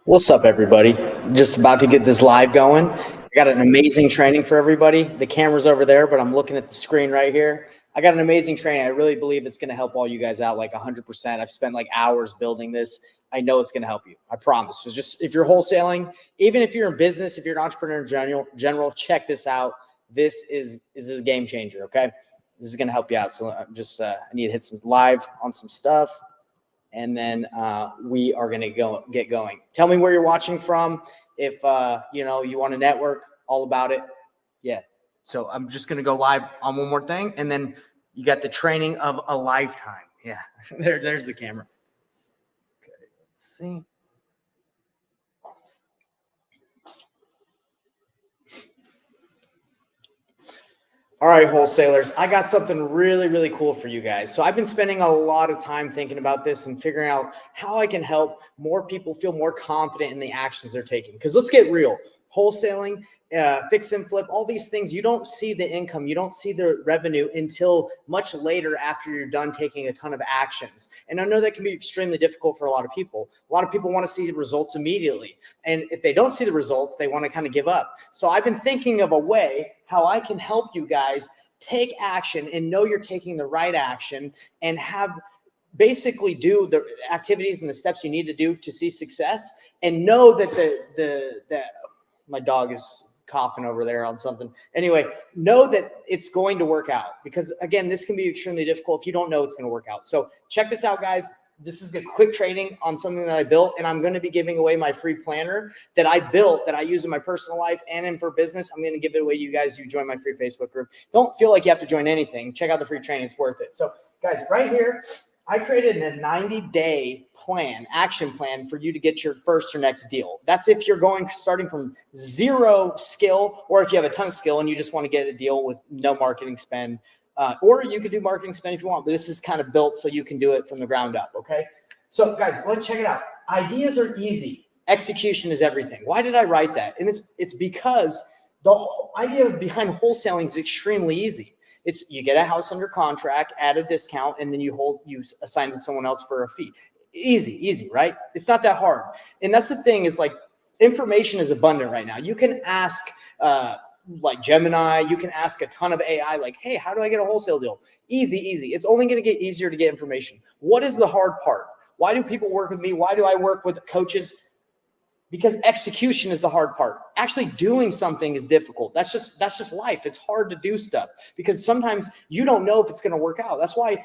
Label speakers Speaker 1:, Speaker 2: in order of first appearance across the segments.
Speaker 1: What's up, everybody? Just about to get this live going. I got an amazing training for everybody. The camera's over there, but I'm looking at the screen right here. I got an amazing training. I really believe it's going to help all you guys out like 100%. I've spent like hours building this. I know it's going to help you. I promise. So just if you're wholesaling, even if you're in business, if you're an entrepreneur in general, check this out. This is a game changer, okay? This is going to help you out. So I'm just I need to hit some live on some stuff, and then we are going to get going. Tell me where you're watching from. If you want to network, all about it. Yeah. So I'm just going to go live on one more thing, and then you got the training of a lifetime. Yeah. There's the camera. Okay. Let's see. All right, wholesalers, I got something really, really cool for you guys. So I've been spending a lot of time thinking about this and figuring out how I can help more people feel more confident in the actions they're taking. Because let's get real, wholesaling, fix and flip, all these things, you don't see the income, you don't see the revenue until much later after you're done taking a ton of actions. And I know that can be extremely difficult for a lot of people. A lot of people want to see the results immediately. And if they don't see the results, they want to kind of give up. So I've been thinking of a way how I can help you guys take action and know you're taking the right action and have basically do the activities and the steps you need to do to see success, and know that that my dog is coughing over there on something. Anyway, know that it's going to work out, because again, this can be extremely difficult if you don't know it's going to work out. So check this out, guys. This is a quick training on something that I built, and I'm going to be giving away my free planner that I built, that I use in my personal life and in for business. I'm going to give it away to you guys who join my free Facebook group. Don't feel like you have to join anything. Check out the free training. It's worth it. So guys, right here, I created a 90-day plan, action plan for you to get your first or next deal. That's if you're starting from zero skill, or if you have a ton of skill and you just want to get a deal with no marketing spend. Or you could do marketing spend if you want, but this is kind of built so you can do it from the ground up, okay? So guys, let's check it out. Ideas are easy. Execution is everything. Why did I write that? And it's because the whole idea behind wholesaling is extremely easy. It's you get a house under contract at a discount, and then you assign it to someone else for a fee. Easy, right? It's not that hard. And that's the thing, is like, information is abundant right now. You can ask like Gemini, you can ask a ton of AI, like, hey, how do I get a wholesale deal? Easy. It's only going to get easier to get information. What is the hard part? Why do people work with me? Why do I work with coaches? Because execution is the hard part. Actually doing something is difficult. That's just life. It's hard to do stuff because sometimes you don't know if it's going to work out. That's why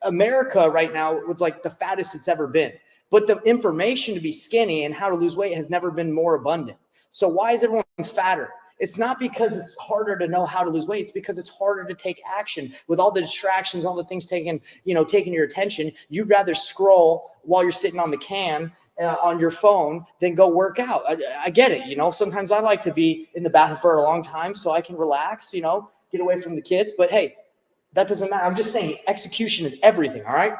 Speaker 1: America right now was like the fattest it's ever been. But the information to be skinny and how to lose weight has never been more abundant. So why is everyone fatter? It's not because it's harder to know how to lose weight. It's because it's harder to take action with all the distractions, all the things taking your attention. You'd rather scroll while you're sitting on the can on your phone than go work out. I get it. Sometimes I like to be in the bathroom for a long time so I can relax, get away from the kids. But hey, that doesn't matter. I'm just saying execution is everything. All right.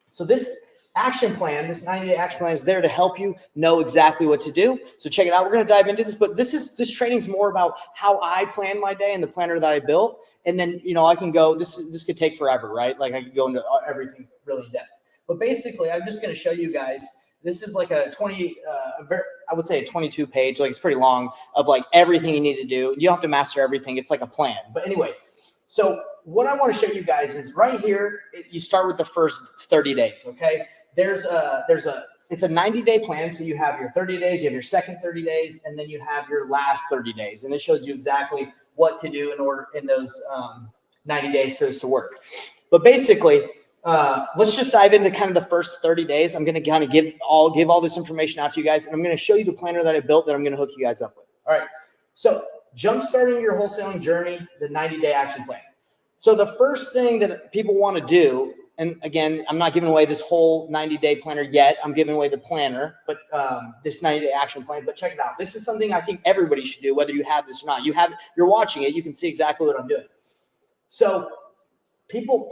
Speaker 1: So this action plan, this 90-day action plan, is there to help you know exactly what to do. So check it out. We're going to dive into this, but this training is more about how I plan my day and the planner that I built. And then, I can go, this could take forever, right? Like I could go into everything really in depth, but basically I'm just going to show you guys. This is like I would say a 22 page, like it's pretty long, of like everything you need to do. You don't have to master everything. It's like a plan. But anyway, so what I want to show you guys is right here, you start with the first 30 days, okay? It's a 90-day plan. So you have your 30 days, you have your second 30 days, and then you have your last 30 days. And it shows you exactly what to do in those 90 days for this to work. But basically, let's just dive into kind of the first 30 days. I'm going to kind of give all this information out to you guys, and I'm going to show you the planner that I built that I'm going to hook you guys up with. All right. So jumpstarting your wholesaling journey, the 90-day action plan. So the first thing that people want to do, and again, I'm not giving away this whole 90-day planner yet. I'm giving away the planner, but this 90-day action plan. But check it out. This is something I think everybody should do, whether you have this or not. You're watching it. You can see exactly what I'm doing. So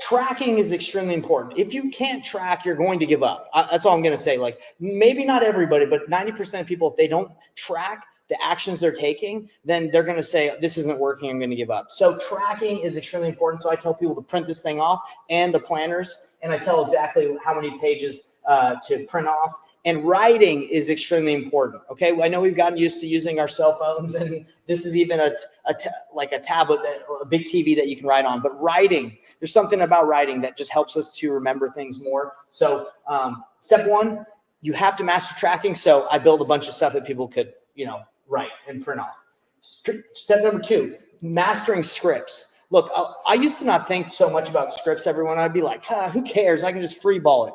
Speaker 1: tracking is extremely important. If you can't track, you're going to give up. That's all I'm going to say. Like, maybe not everybody, but 90% of people, if they don't track the actions they're taking, then they're going to say, this isn't working, I'm going to give up. So tracking is extremely important. So I tell people to print this thing off, and the planners, and I tell exactly how many pages to print off. And writing is extremely important. Okay, I know we've gotten used to using our cell phones, and this is even like a tablet, or a big TV that you can write on. But writing, there's something about writing that just helps us to remember things more. So step one, you have to master tracking. So I build a bunch of stuff that people could, write and print off. Step number two, mastering scripts. Look, I used to not think so much about scripts, everyone. I'd be like, who cares? I can just free ball it.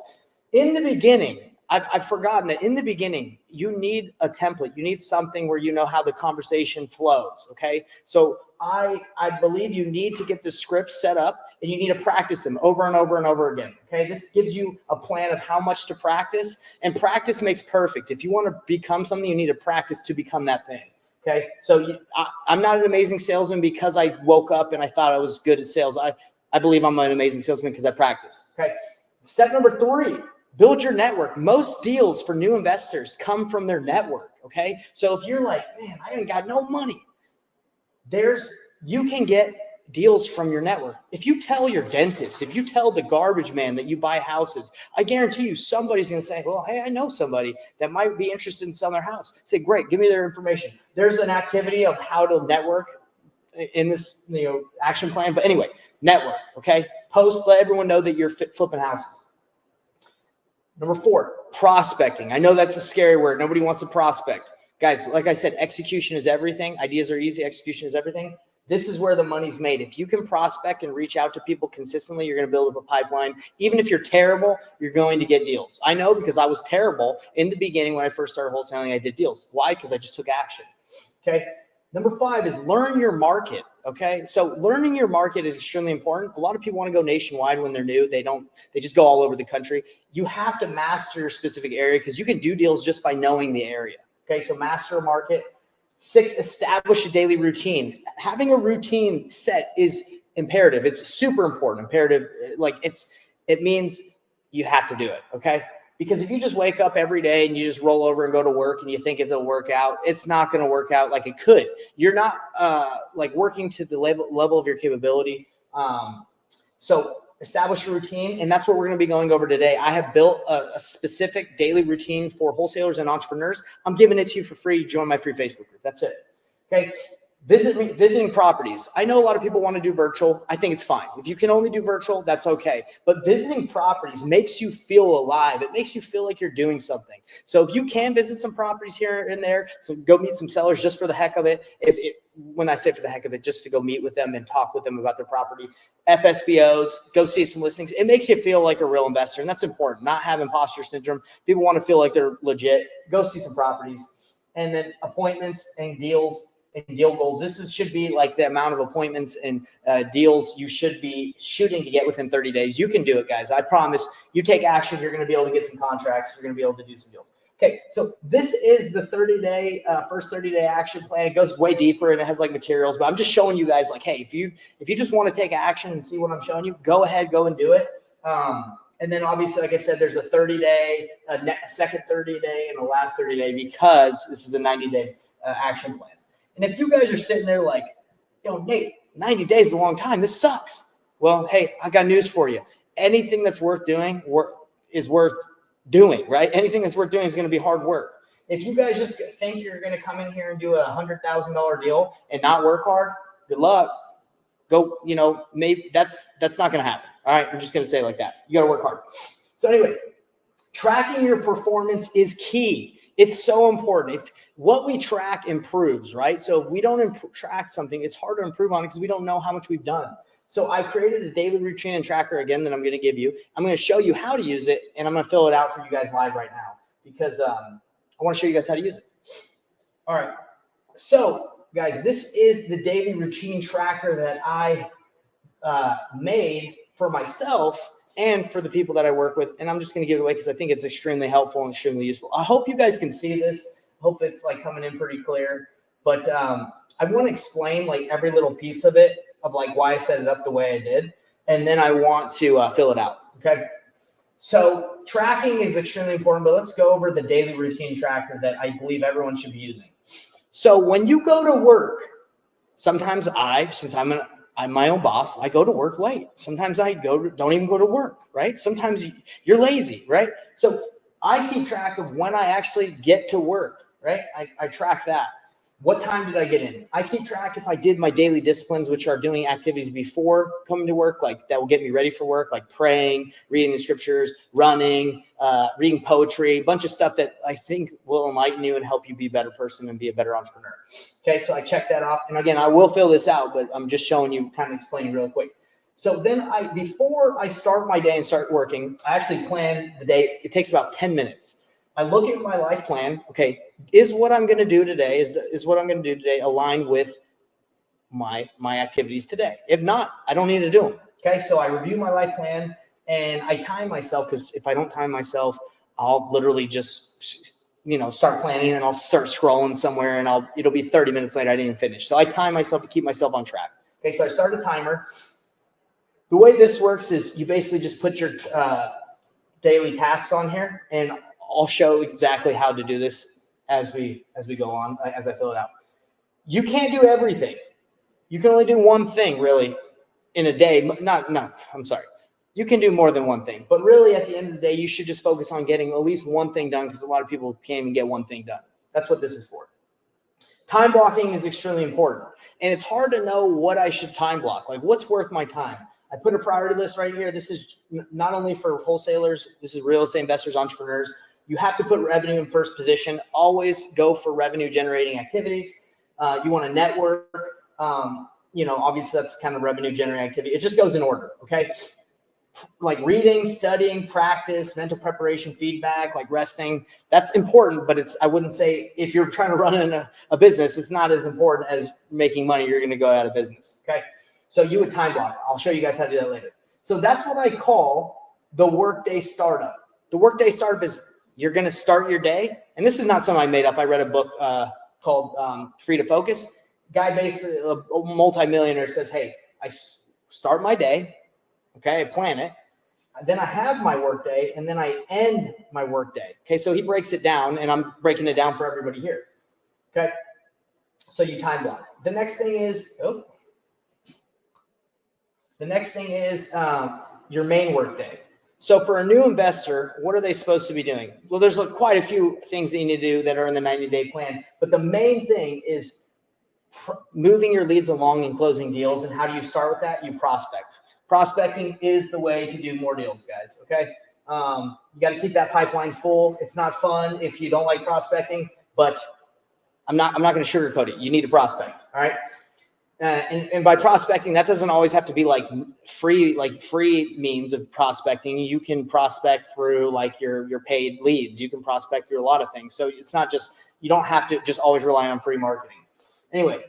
Speaker 1: In the beginning, I've forgotten that in the beginning, you need a template. You need something where you know how the conversation flows, okay? So I believe you need to get the scripts set up, and you need to practice them over and over and over again, okay? This gives you a plan of how much to practice, and practice makes perfect. If you want to become something, you need to practice to become that thing. Okay, so I'm not an amazing salesman because I woke up and I thought I was good at sales. I believe I'm an amazing salesman because I practice. Okay, step number three, build your network. Most deals for new investors come from their network. Okay, so if you're like, man, I ain't got no money, you can get deals from your network. If you tell your dentist, if you tell the garbage man that you buy houses, I guarantee you somebody's going to say, well, hey, I know somebody that might be interested in selling their house. Say, great, give me their information. There's an activity of how to network in this action plan. But anyway, network, okay? Post, let everyone know that you're flipping houses. Number four, prospecting. I know that's a scary word. Nobody wants to prospect. Guys, like I said, execution is everything. Ideas are easy. Execution is everything. This is where the money's made. If you can prospect and reach out to people consistently, you're going to build up a pipeline. Even if you're terrible, you're going to get deals. I know because I was terrible in the beginning when I first started wholesaling. I did deals. Why? Because I just took action. Okay. Number five is learn your market. Okay. So learning your market is extremely important. A lot of people want to go nationwide when they're new. They just go all over the country. You have to master your specific area because you can do deals just by knowing the area. Okay. So master a market. 6, establish a daily routine. Having a routine set is imperative. It's super important. Imperative, like it means you have to do it, okay? Because if you just wake up every day and you just roll over and go to work and you think it'll work out, it's not going to work out like it could. You're not like working to the level of your capability. So establish a routine, and that's what we're going to be going over today. I have built a specific daily routine for wholesalers and entrepreneurs. I'm giving it to you for free. Join my free Facebook group. That's it. Okay. Visiting properties. I know a lot of people want to do virtual. I think it's fine. If you can only do virtual, that's okay. But visiting properties makes you feel alive. It makes you feel like you're doing something. So if you can visit some properties here and there, so go meet some sellers just for the heck of it. When I say for the heck of it, just to go meet with them and talk with them about their property. FSBOs, go see some listings. It makes you feel like a real investor, and that's important. Not have imposter syndrome. People want to feel like they're legit. Go see some properties. And then appointments and deals and deal goals. This should be like the amount of appointments and deals you should be shooting to get within 30 days. You can do it, guys. I promise. You take action, you're going to be able to get some contracts. You're going to be able to do some deals. Okay, so this is the 30-day first 30-day action plan. It goes way deeper and it has like materials, but I'm just showing you guys like, hey, if you just want to take action and see what I'm showing you, go ahead, go and do it. And then obviously, like I said, there's a 30-day, a second 30-day, and a last 30-day because this is a 90-day action plan. And if you guys are sitting there like, yo, Nate, 90 days is a long time. This sucks. Well, hey, I got news for you. Anything that's worth doing is worth doing, right? Anything that's worth doing is going to be hard work. If you guys just think you're going to come in here and do a $100,000 deal and not work hard, good luck. Go, maybe that's not going to happen. All right, I'm just going to say it like that. You got to work hard. So anyway, tracking your performance is key. It's so important. If what we track improves, right? So if we don't track something, it's hard to improve on it because we don't know how much we've done. So I created a daily routine and tracker again that I'm going to give you. I'm going to show you how to use it, and I'm going to fill it out for you guys live right now because I want to show you guys how to use it. All right. So guys, this is the daily routine tracker that I made for myself and for the people that I work with. And I'm just going to give it away because I think it's extremely helpful and extremely useful. I hope you guys can see this. Hope it's like coming in pretty clear. But I want to explain like every little piece of it, of like why I set it up the way I did. And then I want to fill it out. Okay. So tracking is extremely important, but let's go over the daily routine tracker that I believe everyone should be using. So when you go to work, sometimes since I'm my own boss, I go to work late. Sometimes I don't even go to work, right? Sometimes you're lazy, right? So I keep track of when I actually get to work, right? I track that. What time did I get in? I keep track if I did my daily disciplines, which are doing activities before coming to work, like that will get me ready for work, like praying, reading the scriptures, running, reading poetry, a bunch of stuff that I think will enlighten you and help you be a better person and be a better entrepreneur. Okay, so I check that off. And again, I will fill this out, but I'm just showing you, kind of explaining real quick. So then before I start my day and start working, I actually plan the day. It takes about 10 minutes. I look at my life plan. Okay, is what I'm going to do today, is what I'm going to do today aligned with my activities today? If not, I don't need to do them. Okay, so I review my life plan and I time myself, because if I don't time myself, I'll literally just start planning and I'll start scrolling somewhere and it'll be 30 minutes later, I didn't even finish. So I time myself to keep myself on track. Okay, so I start a timer. The way this works is you basically just put your daily tasks on here, and I'll show exactly how to do this as we go on, as I fill it out. You can't do everything. You can only do one thing really in a day. I'm sorry. You can do more than one thing, but really at the end of the day, you should just focus on getting at least one thing done, because a lot of people can't even get one thing done. That's what this is for. Time blocking is extremely important, and it's hard to know what I should time block. Like, what's worth my time? I put a priority list right here. This is not only for wholesalers, this is real estate investors, entrepreneurs. You have to put revenue in first position. Always go for revenue generating activities. You want to network. Obviously that's kind of revenue generating activity. It just goes in order, okay? Like reading, studying, practice, mental preparation, feedback, like resting. That's important, but I wouldn't say if you're trying to run a business, it's not as important as making money. You're going to go out of business, okay? So you would time block. I'll show you guys how to do that later. So that's what I call the workday startup. The workday startup is you're going to start your day. And this is not something I made up. I read a book called Free to Focus. Guy, basically a multimillionaire, says, hey, I start my day. Okay, I plan it. Then I have my work day, and then I end my work day. Okay, so he breaks it down, and I'm breaking it down for everybody here. Okay, so you time block. The next thing is, your main work day. So for a new investor, what are they supposed to be doing? Well, there's quite a few things that you need to do that are in the 90-day plan, but the main thing is moving your leads along and closing deals. And how do you start with that? You prospect. Prospecting is the way to do more deals, guys. Okay, you got to keep that pipeline full. It's not fun if you don't like prospecting, but I'm not going to sugarcoat it. You need to prospect. All right. And by prospecting, that doesn't always have to be like free means of prospecting. You can prospect through like your paid leads. You can prospect through a lot of things. So it's not just, you don't have to just always rely on free marketing. Anyway,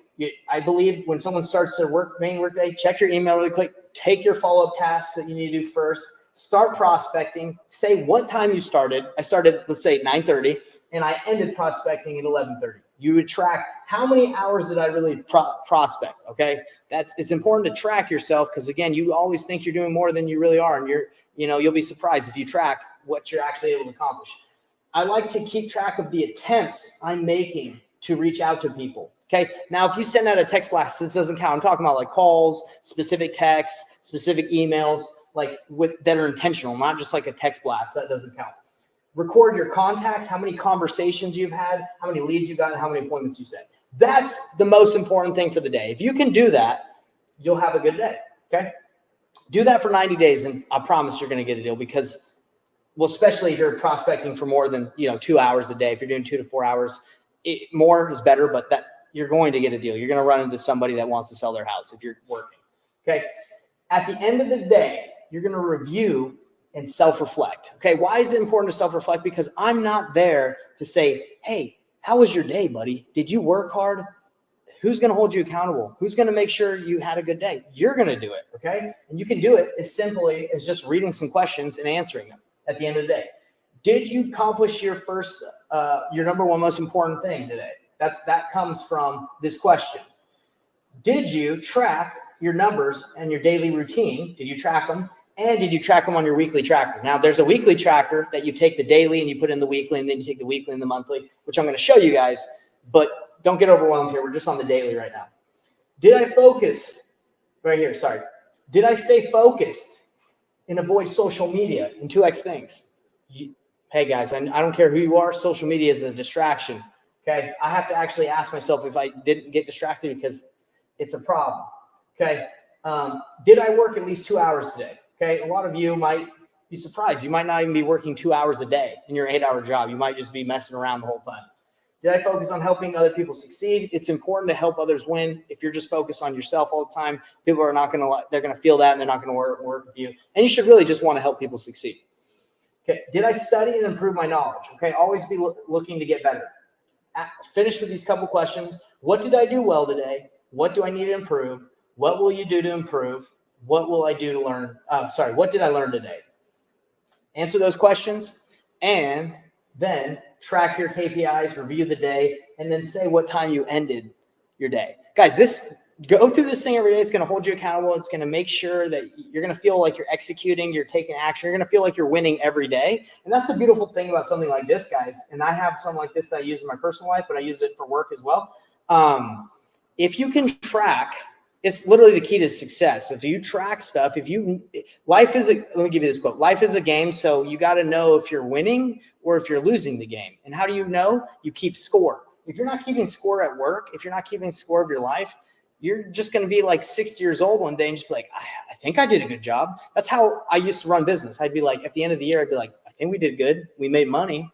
Speaker 1: I believe when someone starts their main work day, check your email really quick. Take your follow-up tasks that you need to do first. Start prospecting. Say what time you started. I started, let's say 9:30, and I ended prospecting at 11:30. You would track how many hours did I really prospect. Okay, it's important to track yourself, because again, you always think you're doing more than you really are, and you'll be surprised if you track what you're actually able to accomplish. I like to keep track of the attempts I'm making to reach out to people. Okay, now if you send out a text blast, this doesn't count. I'm talking about like calls, specific texts, specific emails, like that are intentional, not just like a text blast. That doesn't count. Record your contacts, how many conversations you've had, how many leads you've gotten, how many appointments you set. That's the most important thing for the day. If you can do that, you'll have a good day. Okay, do that for 90 days, and I promise you're going to get a deal, because, well, especially if you're prospecting for more than 2 hours a day. If you're doing 2 to 4 hours, more is better, but that you're going to get a deal. You're going to run into somebody that wants to sell their house if you're working. Okay. At the end of the day, you're going to review and self-reflect. Okay. Why is it important to self-reflect? Because I'm not there to say, hey, how was your day, buddy? Did you work hard? Who's going to hold you accountable? Who's going to make sure you had a good day? You're going to do it. Okay. And you can do it as simply as just reading some questions and answering them at the end of the day. Did you accomplish your number one most important thing today? That comes from this question. Did you track your numbers and your daily routine? Did you track them? And did you track them on your weekly tracker? Now, there's a weekly tracker that you take the daily and you put in the weekly, and then you take the weekly and the monthly, which I'm going to show you guys, but don't get overwhelmed here. We're just on the daily right now. Did I focus right here? Sorry. Did I stay focused and avoid social media and 2x things? hey guys, I don't care who you are, social media is a distraction. Okay, I have to actually ask myself if I didn't get distracted because it's a problem. Okay, did I work at least 2 hours today? Okay, a lot of you might be surprised. You might not even be working 2 hours a day in your 8-hour job. You might just be messing around the whole time. Did I focus on helping other people succeed? It's important to help others win. If you're just focused on yourself all the time, people are not going to, they're going to feel that and they're not going to work with you. And you should really just want to help people succeed. Okay, did I study and improve my knowledge? Okay, always be looking to get better. Finish with these couple questions. What did I do well today? What do I need to improve? What will you do to improve? What will I do to learn? What did I learn today? Answer those questions and then track your KPIs, review the day, and then say what time you ended your day. Guys, go through this thing every day. It's going to hold you accountable. It's going to make sure that you're going to feel like you're executing, you're taking action. You're going to feel like you're winning every day. And that's the beautiful thing about something like this, guys. And I have something like this that I use in my personal life, but I use it for work as well. If you can track, it's literally the key to success. If you track stuff, let me give you this quote. Life is a game, so you got to know if you're winning or if you're losing the game. And how do you know? You keep score. If you're not keeping score at work, if you're not keeping score of your life, you're just going to be like 60 years old one day and just be like, I think I did a good job. That's how I used to run business. I'd be like, at the end of the year, I'd be like, I think we did good. We made money.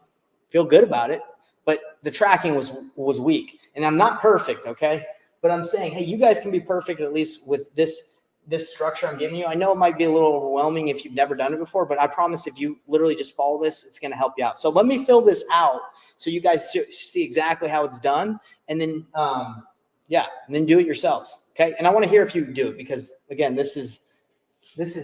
Speaker 1: Feel good about it. But the tracking was weak. And I'm not perfect, okay? But I'm saying, hey, you guys can be perfect at least with this structure I'm giving you. I know it might be a little overwhelming if you've never done it before, but I promise if you literally just follow this, it's going to help you out. So let me fill this out so you guys see exactly how it's done. And then, and then do it yourselves, okay? And I want to hear if you do it because, again, this is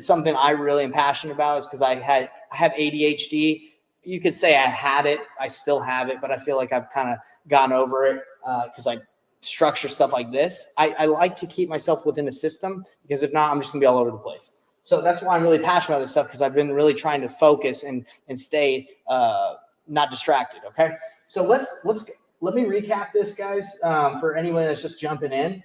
Speaker 1: something I really am passionate about is because I have ADHD. You could say I had it. I still have it, but I feel like I've kind of gone over it because I structure stuff like this. I like to keep myself within a system because if not, I'm just gonna be all over the place. So that's why I'm really passionate about this stuff because I've been really trying to focus and stay not distracted. Okay, so let me recap this, guys, for anyone that's just jumping in.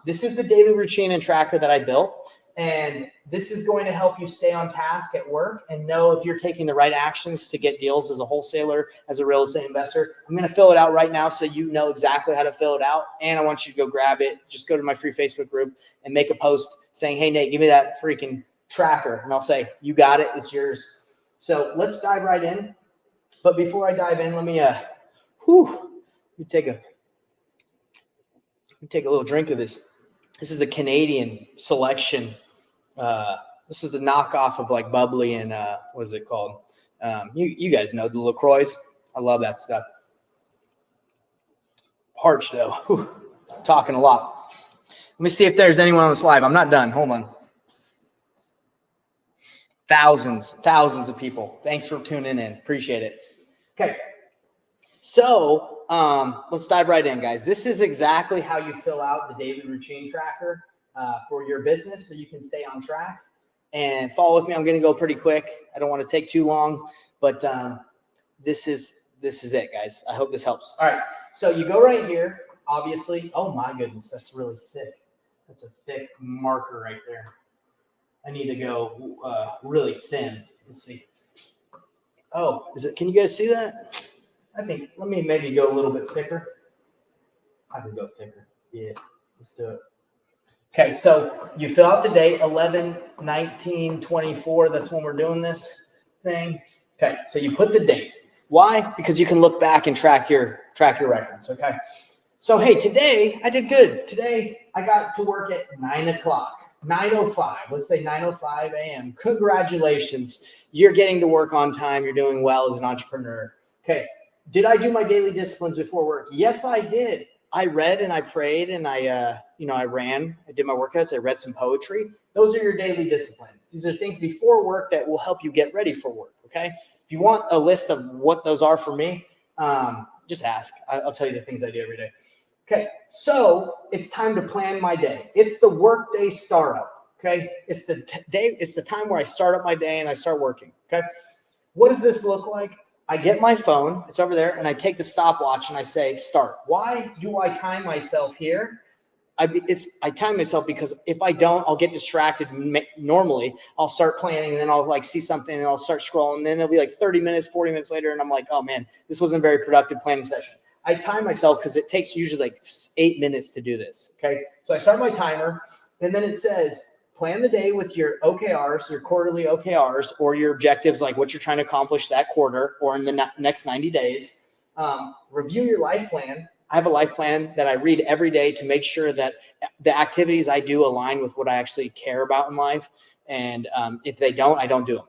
Speaker 1: This is the daily routine and tracker that I built. And this is going to help you stay on task at work and know if you're taking the right actions to get deals as a wholesaler, as a real estate investor. I'm going to fill it out right now so you know exactly how to fill it out. And I want you to go grab it. Just go to my free Facebook group and make a post saying, hey, Nate, give me that freaking tracker. And I'll say, you got it. It's yours. So let's dive right in. But before I dive in, let me take a little drink of this. This is a Canadian selection. This is the knockoff of like bubbly and what is it called? You guys know the LaCroix. I love that stuff. Parched though. Whew. Talking a lot. Let me see if there's anyone on this live. I'm not done. Hold on. Thousands of people. Thanks for tuning in. Appreciate it. Okay. So let's dive right in, guys. This is exactly how you fill out the daily routine tracker for your business so you can stay on track. And follow with me. I'm going to go pretty quick. I don't want to take too long, but this is it, guys. I hope this helps. All right. So you go right here, obviously. Oh my goodness, that's really thick. That's a thick marker right there. I need to go really thin. Let's see. Oh, can you guys see that? I think, let me maybe go a little bit thicker. I can go thicker. Yeah, let's do it. Okay, so you fill out the date, 11/19/24. That's when we're doing this thing. Okay, so you put the date. Why? Because you can look back and track your records. Okay. So hey, today I did good. Today I got to work at 9 o'clock, 9:05. Let's say 9:05 a.m. Congratulations, you're getting to work on time. You're doing well as an entrepreneur. Okay. Did I do my daily disciplines before work? Yes, I did. I read and I prayed and I ran. I did my workouts. I read some poetry. Those are your daily disciplines. These are things before work that will help you get ready for work. Okay. If you want a list of what those are for me, just ask. I'll tell you the things I do every day. Okay. So it's time to plan my day. It's the workday startup. Okay. It's the day. It's the time where I start up my day and I start working. Okay. What does this look like? I get my phone, it's over there, and I take the stopwatch and I say start. Why do I time myself here? I time myself because if I don't, I'll get distracted. Normally, I'll start planning and then I'll like see something and I'll start scrolling. And then it'll be like 30 minutes, 40 minutes later, and I'm like, oh man, this wasn't a very productive planning session. I time myself because it takes usually like 8 minutes to do this. Okay, so I start my timer, and then it says plan the day with your OKRs, your quarterly OKRs, or your objectives, like what you're trying to accomplish that quarter or in the next 90 days. Review your life plan. I have a life plan that I read every day to make sure that the activities I do align with what I actually care about in life. And if they don't, I don't do them.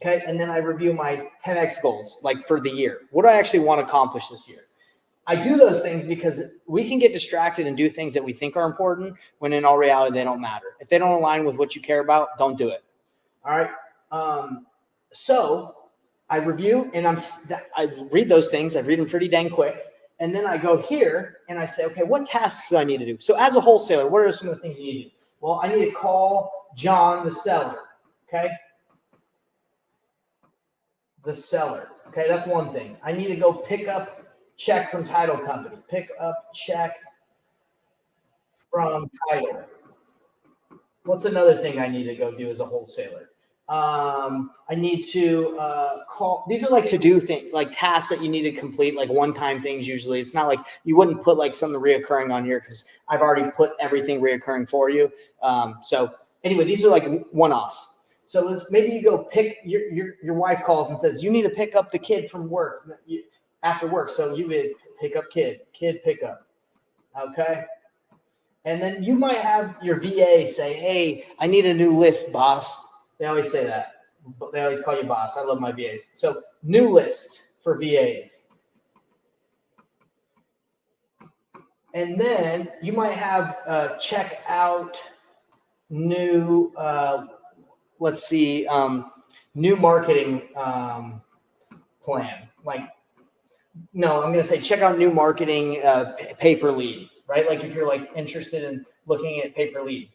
Speaker 1: Okay. And then I review my 10X goals, like for the year. What do I actually want to accomplish this year? I do those things because we can get distracted and do things that we think are important when in all reality, they don't matter. If they don't align with what you care about, don't do it. All right. So I review and I read those things. I read them pretty dang quick. And then I go here and I say, okay, what tasks do I need to do? So as a wholesaler, what are some of the things you need to do? Well, I need to call John, the seller. Okay. The seller. Okay. That's one thing. I need to go pick up check from title company. Pick up check from title. What's another thing I need to go do as a wholesaler? I need to call. These are like to-do things, like tasks that you need to complete, like one-time things usually. It's not like you wouldn't put like something reoccurring on here because I've already put everything reoccurring for you. So anyway, these are like one-offs. So maybe you go pick, your wife calls and says, you need to pick up the kid from work after work. So you would pick up kid pickup. Okay. And then you might have your VA say, hey, I need a new list, boss. They always say that. They always call you boss. I love my VAs. So new list for VAs. And then you might have check out new, let's see, new marketing plan. Like, no, I'm going to say check out new marketing pay-per lead, right? Like if you're like interested in looking at pay-per lead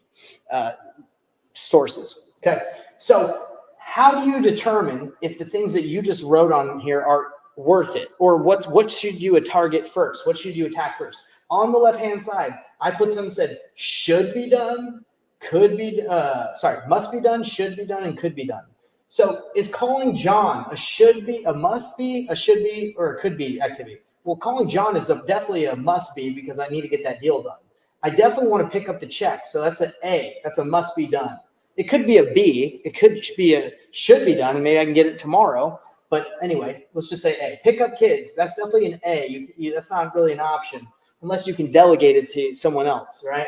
Speaker 1: sources. Okay. So how do you determine if the things that you just wrote on here are worth it, or what should you target first? What should you attack first? On the left-hand side, I put something that said should be done, must be done, should be done, and could be done. So is calling John a should be, a must be, a should be, or a could be activity? Well, calling John is definitely a must be because I need to get that deal done. I definitely want to pick up the check. So that's an A. That's a must be done. It could be a B. It could be a should be done, and maybe I can get it tomorrow. But anyway, let's just say A. Pick up kids. That's definitely an A. That's not really an option unless you can delegate it to someone else, right?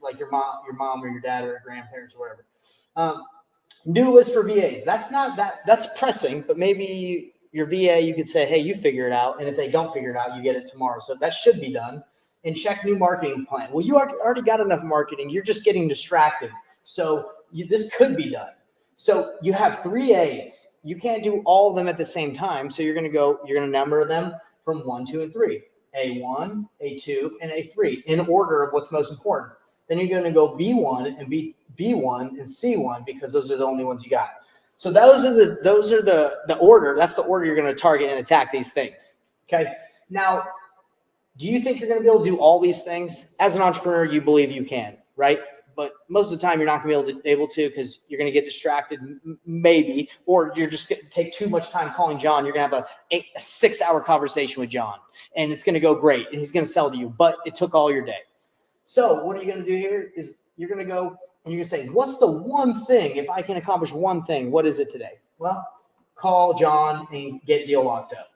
Speaker 1: Like your mom or your dad or your grandparents or whatever. New list for VAs. That's pressing, but maybe your VA, you could say, hey, you figure it out. And if they don't figure it out, you get it tomorrow. So that should be done. And check new marketing plan. Well, you already got enough marketing. You're just getting distracted. So this could be done. So you have 3 A's. You can't do all of them at the same time. So you're going to number them from 1, 2, and 3. A1, A2, and A3 in order of what's most important. Then you're going to go B1 and B1 and C1 because those are the only ones you got. So those are the order. That's the order you're going to target and attack these things. Okay. Now, do you think you're going to be able to do all these things? As an entrepreneur, you believe you can, right? But most of the time, you're not going to be able to because you're going to get distracted, maybe, or you're just going to take too much time calling John. You're going to have a 6-hour conversation with John, and it's going to go great, and he's going to sell to you, but it took all your day. So what are you going to do here is you're going to go and you're going to say, what's the one thing, if I can accomplish one thing, what is it today? Well, call John and get deal locked up.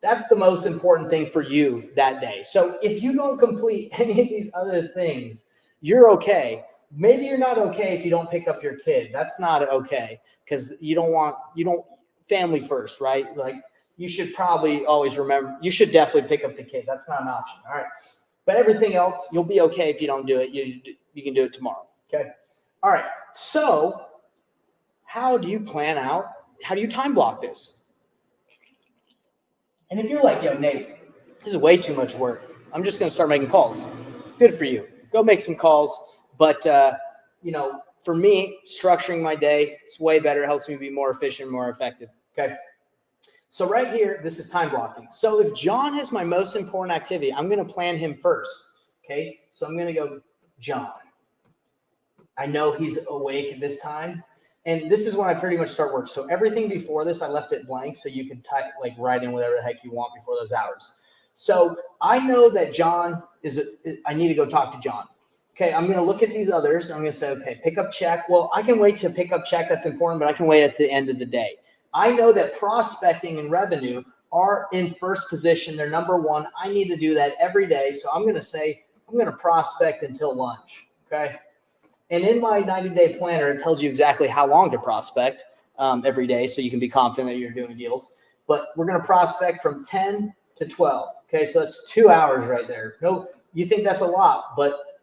Speaker 1: That's the most important thing for you that day. So if you don't complete any of these other things, you're okay. Maybe you're not okay if you don't pick up your kid. That's not okay because you don't family first, right? Like you should probably always remember, you should definitely pick up the kid. That's not an option. All right. But everything else, you'll be okay if you don't do it. You can do it tomorrow. Okay. All right. So how do you time block this? And if you're like, yo, Nate, this is way too much work. I'm just going to start making calls. Good for you. Go make some calls. But, for me, structuring my day, it's way better. It helps me be more efficient, more effective. Okay. So right here, this is time blocking. So if John is my most important activity, I'm going to plan him first. Okay, so I'm going to go John. I know he's awake at this time. And this is when I pretty much start work. So everything before this, I left it blank so you could type, like write in whatever the heck you want before those hours. So I know that John I need to go talk to John. Okay, I'm going to look at these others. I'm going to say, okay, pick up check. Well, I can wait to pick up check. That's important, but I can wait at the end of the day. I know that prospecting and revenue are in first position. They're number one. I need to do that every day. So I'm going to say, I'm going to prospect until lunch. Okay. And in my 90-day planner, it tells you exactly how long to prospect every day, so you can be confident that you're doing deals. But we're going to prospect from 10 to 12. Okay, so that's 2 hours right there. No, you think that's a lot, but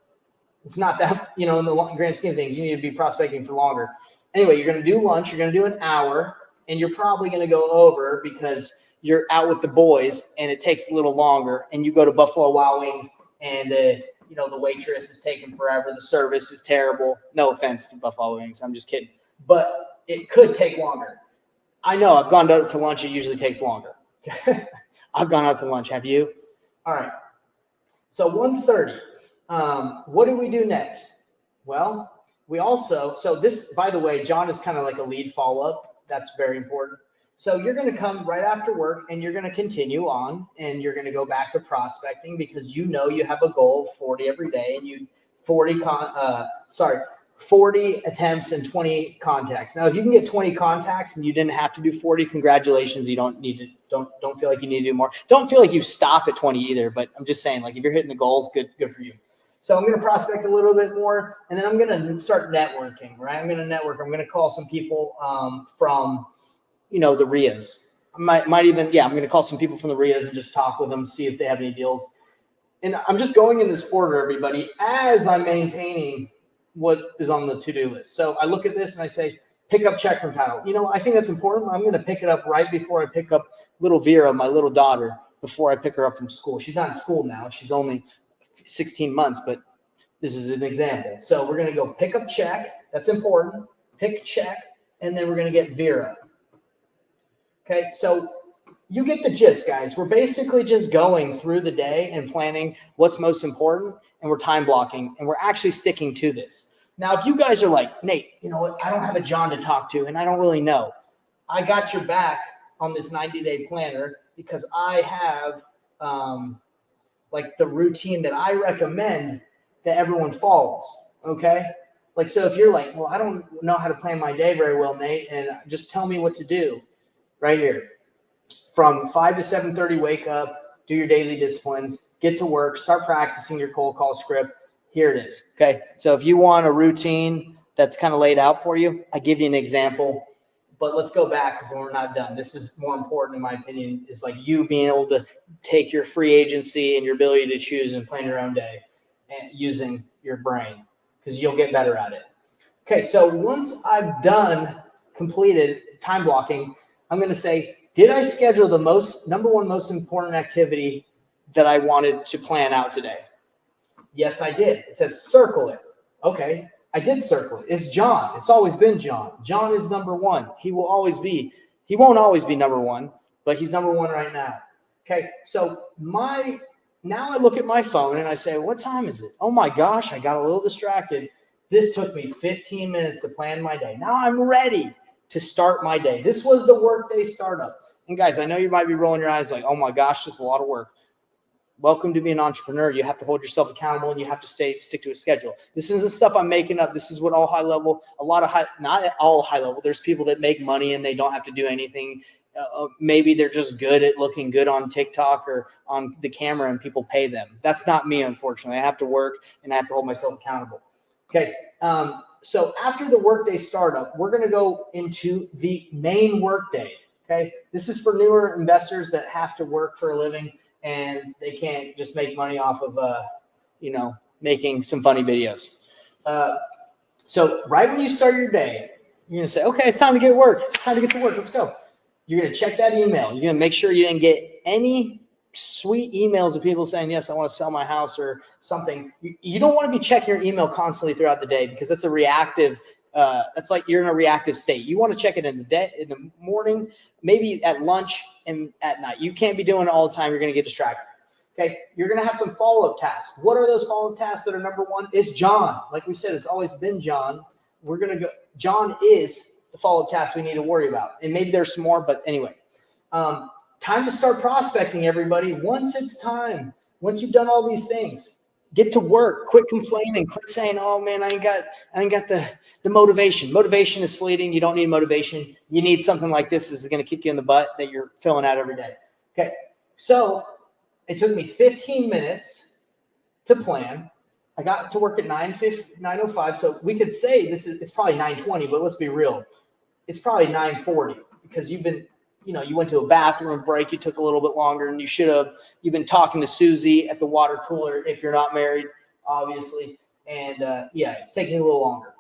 Speaker 1: it's not that, in the grand scheme of things, you need to be prospecting for longer. Anyway, you're going to do lunch. You're going to do an hour, and you're probably going to go over because you're out with the boys, and it takes a little longer, and you go to Buffalo Wild Wings, and the waitress is taking forever. The service is terrible. No offense to Buffalo Wings. I'm just kidding. But it could take longer. I know. I've gone out to lunch. It usually takes longer. I've gone out to lunch. Have you? All right. So 1:30. What do we do next? Well, so this, by the way, John is kind of like a lead follow-up. That's very important. So you're going to come right after work and you're going to continue on and you're going to go back to prospecting because you have a goal of 40 every day and 40 attempts and 20 contacts. Now, if you can get 20 contacts and you didn't have to do 40, congratulations. You don't feel like you need to do more. Don't feel like you stop at 20 either, but I'm just saying, like, if you're hitting the goals, good for you. So I'm going to prospect a little bit more and then I'm going to start networking, right? I'm going to network. I'm going to call some people from the RIAs. I'm going to call some people from the RIAs and just talk with them, see if they have any deals. And I'm just going in this order, everybody, as I'm maintaining what is on the to-do list. So I look at this and I say, pick up check from title. I think that's important. I'm going to pick it up right before I pick up little Vera, my little daughter, before I pick her up from school. She's not in school now. She's only 16 months, but this is an example. So we're going to go pick up check. That's important. Pick check. And then we're going to get Vera. Okay, so you get the gist, guys. We're basically just going through the day and planning what's most important, and we're time blocking, and we're actually sticking to this. Now, if you guys are like, Nate, you know what? I don't have a John to talk to, and I don't really know. I got your back on this 90-day planner because I have the routine that I recommend that everyone follows, okay? So if you're like, well, I don't know how to plan my day very well, Nate, and just tell me what to do. Right here, from 5 to 7:30, wake up, do your daily disciplines, get to work, start practicing your cold call script. Here it is. Okay. So if you want a routine that's kind of laid out for you, I give you an example, but let's go back because we're not done. This is more important, in my opinion, is like you being able to take your free agency and your ability to choose and plan your own day and using your brain because you'll get better at it. Okay. So once I've completed time blocking, I'm going to say, did I schedule the number one most important activity that I wanted to plan out today? Yes, I did. It says circle it. Okay, I did circle it. It's John. It's always been John. John is number one. He won't always be number one, but he's number one right now. Okay, so now I look at my phone and I say, what time is it? Oh my gosh, I got a little distracted. This took me 15 minutes to plan my day. Now I'm ready to start my day. This was the workday startup. And guys, I know you might be rolling your eyes like, oh my gosh, this is a lot of work. Welcome to being an entrepreneur. You have to hold yourself accountable and you have to stick to a schedule. This isn't stuff I'm making up. This is what not all high level. There's people that make money and they don't have to do anything. Maybe they're just good at looking good on TikTok or on the camera and people pay them. That's not me, unfortunately. I have to work and I have to hold myself accountable. Okay. So after the workday startup, we're going to go into the main workday. Okay. This is for newer investors that have to work for a living and they can't just make money off of, making some funny videos. So right when you start your day, you're going to say, okay, it's time to get work. It's time to get to work. Let's go. You're going to check that email. You're going to make sure you didn't get any sweet emails of people saying, yes, I want to sell my house or something. You don't want to be checking your email constantly throughout the day because that's that's like you're in a reactive state. You want to check it in the morning, maybe at lunch and at night. You can't be doing it all the time. You're going to get distracted. Okay, you're going to have some follow-up tasks. What are those follow-up tasks that are number one? It's John. Like we said, it's always been John. We're going to go. John is the follow-up task we need to worry about. And maybe there's some more, but anyway. Time to start prospecting, everybody. Once it's time, once you've done all these things, get to work. Quit complaining. Quit saying, "Oh man, I ain't got the motivation." Motivation is fleeting. You don't need motivation. You need something like this. This is going to kick you in the butt that you're filling out every day. Okay, so it took me 15 minutes to plan. I got to work at 9:05, so we could say it's probably 9:20, but let's be real. It's probably 9:40 because you've been, you went to a bathroom break, you took a little bit longer than you should have. You've been talking to Susie at the water cooler if you're not married, obviously. And yeah, it's taking you a little longer.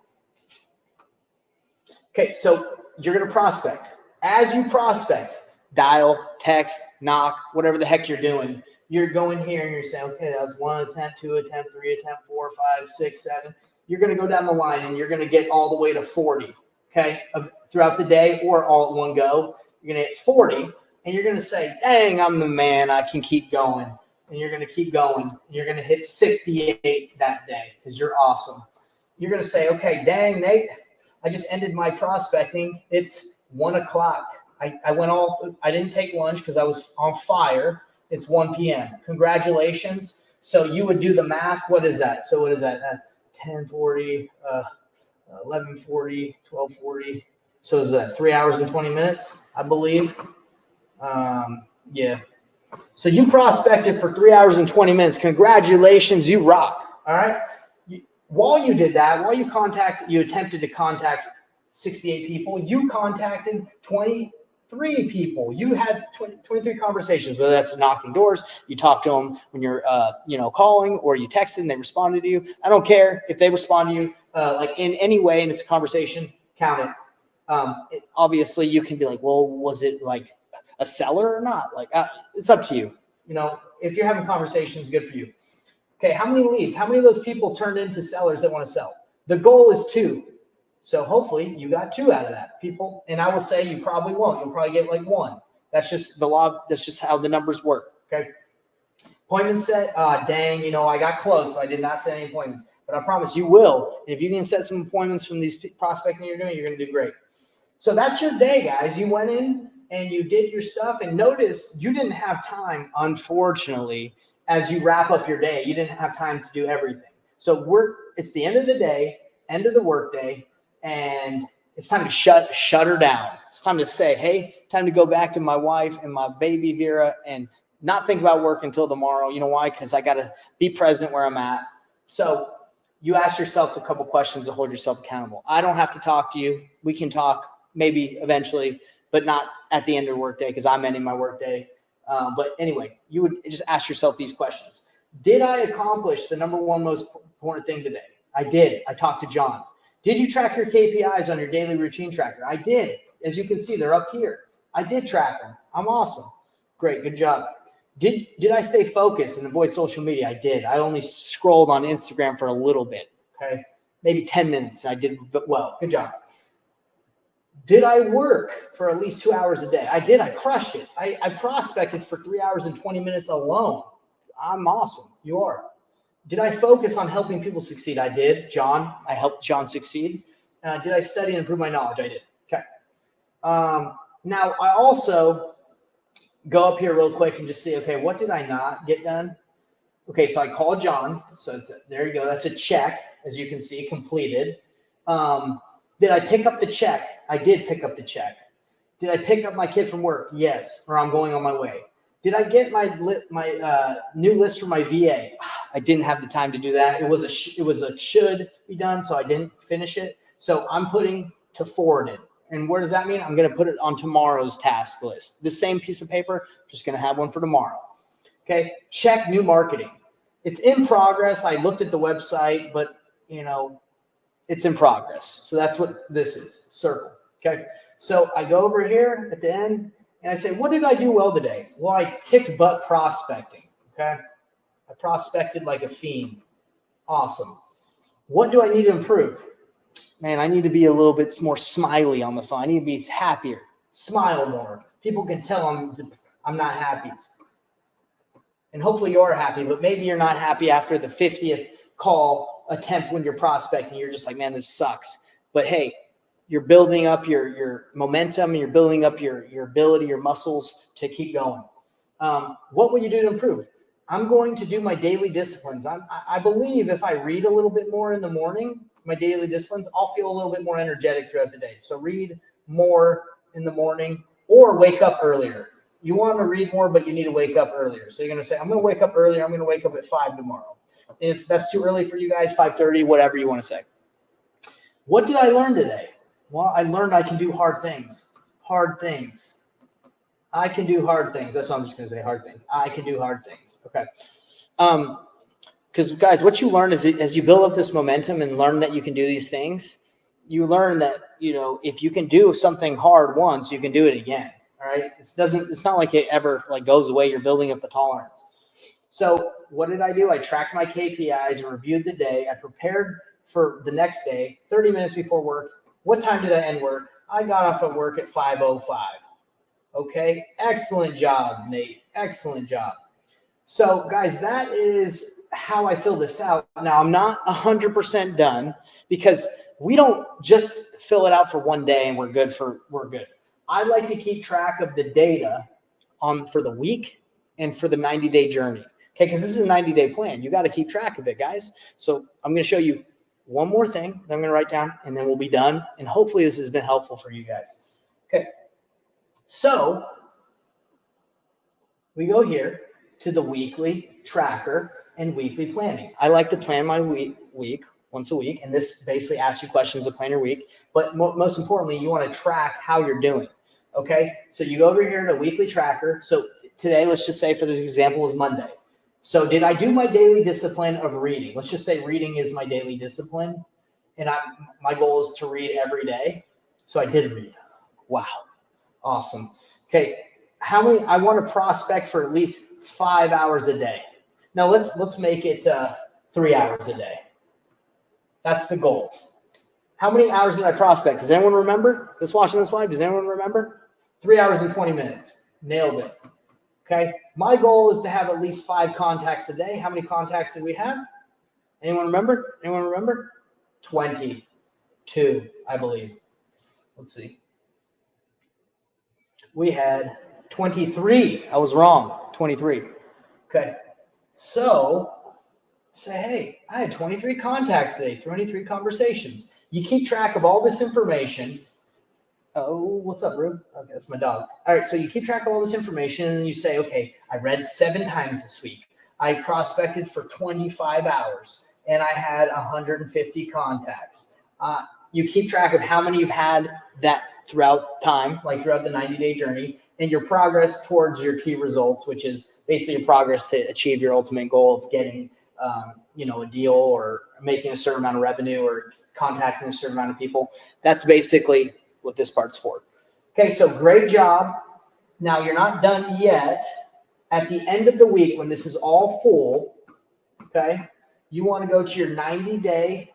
Speaker 1: Okay, so you're going to prospect. As you prospect, dial, text, knock, whatever the heck you're doing. You're going here and you're saying, okay, that was 1 attempt, 2 attempt, 3 attempt, 4, 5, 6, 7. You're going to go down the line and you're going to get all the way to 40, okay, throughout the day or all at one go. You're going to hit 40 and you're going to say, dang, I'm the man. I can keep going. And you're going to keep going. And you're going to hit 68 that day because you're awesome. You're going to say, okay, dang, Nate, I just ended my prospecting. It's 1 o'clock. I didn't take lunch because I was on fire. It's 1 p.m. Congratulations. So you would do the math. What is that? So what is that? 10:40, 11:40, 12:40. So is that 3 hours and 20 minutes, I believe? Yeah. So you prospected for 3 hours and 20 minutes. Congratulations, you rock. All right. While you did that, while you attempted to contact 68 people, you contacted 23 people. You had 23 conversations, whether that's knocking doors, you talk to them when you're, calling, or you texted and they responded to you. I don't care if they respond to you like in any way and it's a conversation, count it. Obviously, you can be like, well, was it like a seller or not? Like, it's up to you. If you're having conversations, good for you. Okay, how many leads? How many of those people turned into sellers that want to sell? The goal is 2. So hopefully you got 2 out of that, people. And I will say you probably won't. You'll probably get like 1. That's just the law. That's just how the numbers work. Okay. Appointment set. Dang, I got close, but I did not set any appointments. But I promise you will. And if you can set some appointments from these prospecting you're doing, you're going to do great. So that's your day, guys. You went in and you did your stuff. And notice you didn't have time, unfortunately, as you wrap up your day. You didn't have time to do everything. So it's the end of the day, end of the workday. And it's time to shut her down. It's time to say, hey, time to go back to my wife and my baby Vera and not think about work until tomorrow. You know why? Because I got to be present where I'm at. So you ask yourself a couple questions to hold yourself accountable. I don't have to talk to you. We can talk maybe eventually, but not at the end of the workday because I'm ending my workday. But anyway, you would just ask yourself these questions. Did I accomplish the number one most important thing today? I did. I talked to John. Did you track your KPIs on your daily routine tracker? I did. As you can see, they're up here. I did track them. I'm awesome. Great. Good job. Did I stay focused and avoid social media? I did. I only scrolled on Instagram for a little bit. Okay. Maybe 10 minutes. I did well. Good job. Did I work for at least 2 hours a day? I did. I crushed it. I prospected for 3 hours and 20 minutes alone. I'm awesome. You are. Did I focus on helping people succeed? I did. I helped John succeed. Did I study and improve my knowledge? I did. Okay. Now, I also go up here real quick and just see, okay, what did I not get done? Okay, so I called John. So there you go. That's a check, as you can see, completed. Did I pick up the check? I did pick up the check. Did I pick up my kid from work? Yes, or I'm going on my way. Did I get my new list for my VA? I didn't have the time to do that. It was a should be done, so I didn't finish it. So I'm putting to forward it. And what does that mean? I'm going to put it on tomorrow's task list. The same piece of paper, just going to have one for tomorrow. Okay, check new marketing. It's in progress. I looked at the website, but it's in progress. So that's what this is, circle. Okay, so I go over here at the end and I say, what did I do well today? Well, I kicked butt prospecting. Okay, I prospected like a fiend. Awesome. What do I need to improve? Man, I need to be a little bit more smiley on the phone. I need to be happier. Smile more. People can tell I'm not happy. And hopefully you are happy, but maybe you're not happy after the 50th call attempt when you're prospecting. You're just like, man, this sucks. But hey, you're building up your momentum, and you're building up your ability, your muscles to keep going. What will you do to improve? I'm going to do my daily disciplines. I believe if I read a little bit more in the morning, my daily disciplines, I'll feel a little bit more energetic throughout the day. So read more in the morning or wake up earlier. You want to read more, but you need to wake up earlier. So you're going to say, I'm going to wake up earlier. I'm going to wake up at 5 tomorrow. If that's too early for you guys, 5:30, whatever you want to say. What did I learn today? Well, I learned I can do hard things. Hard things. I can do hard things. That's what I'm just going to say, hard things. I can do hard things. Okay. Because, guys, what you learn is as you build up this momentum and learn that you can do these things, you learn that, if you can do something hard once, you can do it again. All right. It's not like it ever goes away. You're building up a tolerance. So what did I do? I tracked my KPIs and reviewed the day. I prepared for the next day, 30 minutes before work. What time did I end work? I got off at work at 5:05. Okay. Excellent job, Nate. Excellent job. So guys, that is how I fill this out. Now I'm not 100% done because we don't just fill it out for one day and we're good. I like to keep track of the data for the week and for the 90-day journey. Okay, because this is a 90-day plan. You got to keep track of it, guys. So I'm going to show you one more thing that I'm going to write down, and then we'll be done. And hopefully this has been helpful for you guys. Okay, so we go here to the weekly tracker and weekly planning. I like to plan my week once a week, and this basically asks you questions to plan your week. But most importantly, you want to track how you're doing. Okay, so you go over here to weekly tracker. So today, let's just say for this example is Monday. So did I do my daily discipline of reading? Let's just say reading is my daily discipline, and my goal is to read every day. So I did read. Wow, awesome. Okay, how many? I want to prospect for at least 5 hours a day. Now let's make it 3 hours a day. That's the goal. How many hours did I prospect? Does anyone remember? That's watching this live. Does anyone remember? 3 hours and 20 minutes. Nailed it. Okay. My goal is to have at least 5 contacts a day. How many contacts did we have? Anyone remember? 22, I believe. Let's see. We had 23. I was wrong. 23. Okay. So say, hey, I had 23 contacts today, 23 conversations. You keep track of all this information. Oh, what's up, Rube? Okay, that's my dog. All right, so you keep track of all this information and you say, okay, I read 7 times this week. I prospected for 25 hours and I had 150 contacts. You keep track of how many you've had that throughout time, like throughout the 90-day journey, and your progress towards your key results, which is basically your progress to achieve your ultimate goal of getting a deal or making a certain amount of revenue or contacting a certain amount of people. That's basically what this part's for. Okay, so great job. Now you're not done yet. At the end of the week, when this is all full, okay, you want to go to your 90-day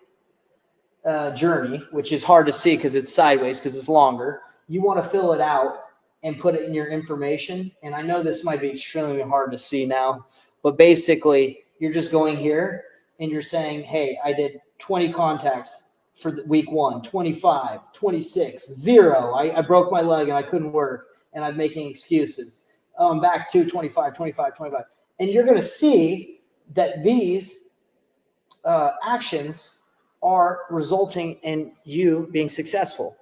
Speaker 1: journey, which is hard to see because it's sideways because it's longer. You want to fill it out and put it in your information. And I know this might be extremely hard to see now, but basically you're just going here and you're saying, hey, I did 20 contacts for week 1, 25, 26, 0. I broke my leg and I couldn't work and I'm making excuses. Oh, I'm back to 25, 25, 25. And you're going to see that these actions are resulting in you being successful.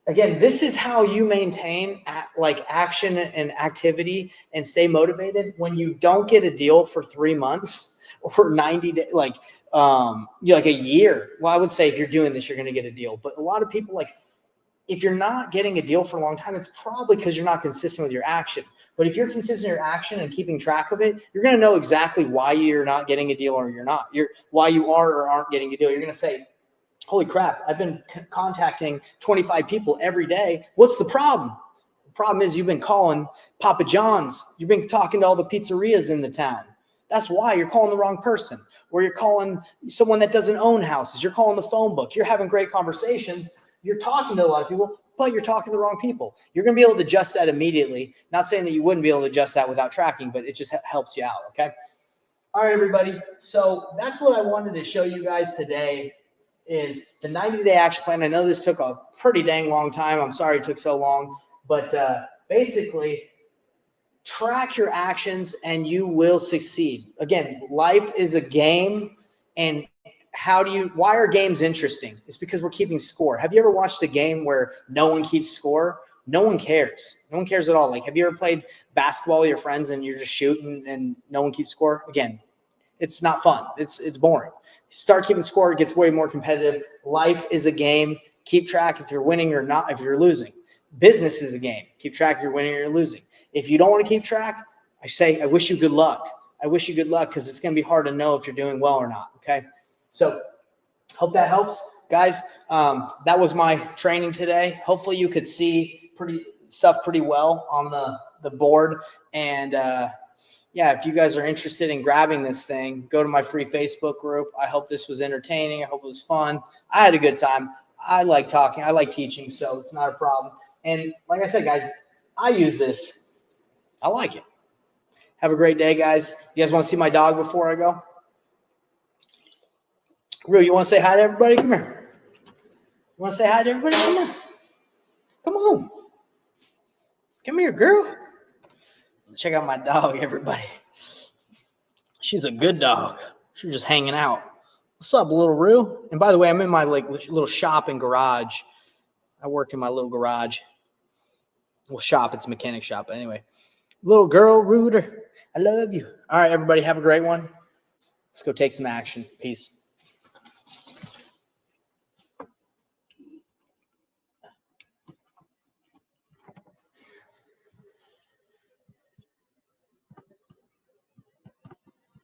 Speaker 1: Again, this is how you maintain action and activity and stay motivated when you don't get a deal for 3 months or 90 days, like a year. Well, I would say if you're doing this, you're going to get a deal. But a lot of people, if you're not getting a deal for a long time, it's probably because you're not consistent with your action. But if you're consistent with your action and keeping track of it, you're going to know exactly why you're not getting a deal or you're not. Why you are or aren't getting a deal. You're going to say, holy crap, I've been contacting 25 people every day. What's the problem? The problem is you've been calling Papa John's. You've been talking to all the pizzerias in the town. That's why you're calling the wrong person. Or you're calling someone that doesn't own houses. You're calling the phone book. You're having great conversations. You're talking to a lot of people, but you're talking to the wrong people. You're going to be able to adjust that immediately. Not saying that you wouldn't be able to adjust that without tracking, but it just helps you out, okay? All right, everybody. So that's what I wanted to show you guys today is the 90-day action plan. I know this took a pretty dang long time. I'm sorry it took so long, but basically track your actions and you will succeed. Again, life is a game, and why are games interesting? It's because we're keeping score. Have you ever watched a game where no one keeps score? No one cares. No one cares at all. Like, have you ever played basketball with your friends and you're just shooting and no one keeps score? Again, it's not fun. It's boring. Start keeping score. It gets way more competitive. Life is a game. Keep track if you're winning or not, if you're losing. Business is a game. Keep track if you're winning or you're losing. If you don't want to keep track, I say, I wish you good luck. I wish you good luck, because it's going to be hard to know if you're doing well or not, okay? So hope that helps. Guys, that was my training today. Hopefully you could see pretty well on the board. And yeah, if you guys are interested in grabbing this thing, go to my free Facebook group. I hope this was entertaining. I hope it was fun. I had a good time. I like talking. I like teaching, so it's not a problem. And like I said, guys, I use this. I like it. Have a great day, guys. You guys want to see my dog before I go? Rue, you want to say hi to everybody? Come here. You want to say hi to everybody? Come here. Come on. Come here, girl. Check out my dog, everybody. She's a good dog. She's just hanging out. What's up, little Rue? And by the way, I'm in my little shop and garage. I work in my little garage. Well, shop. It's a mechanic shop. Anyway, little girl, Rooter, I love you. All right, everybody, have a great one. Let's go take some action. Peace.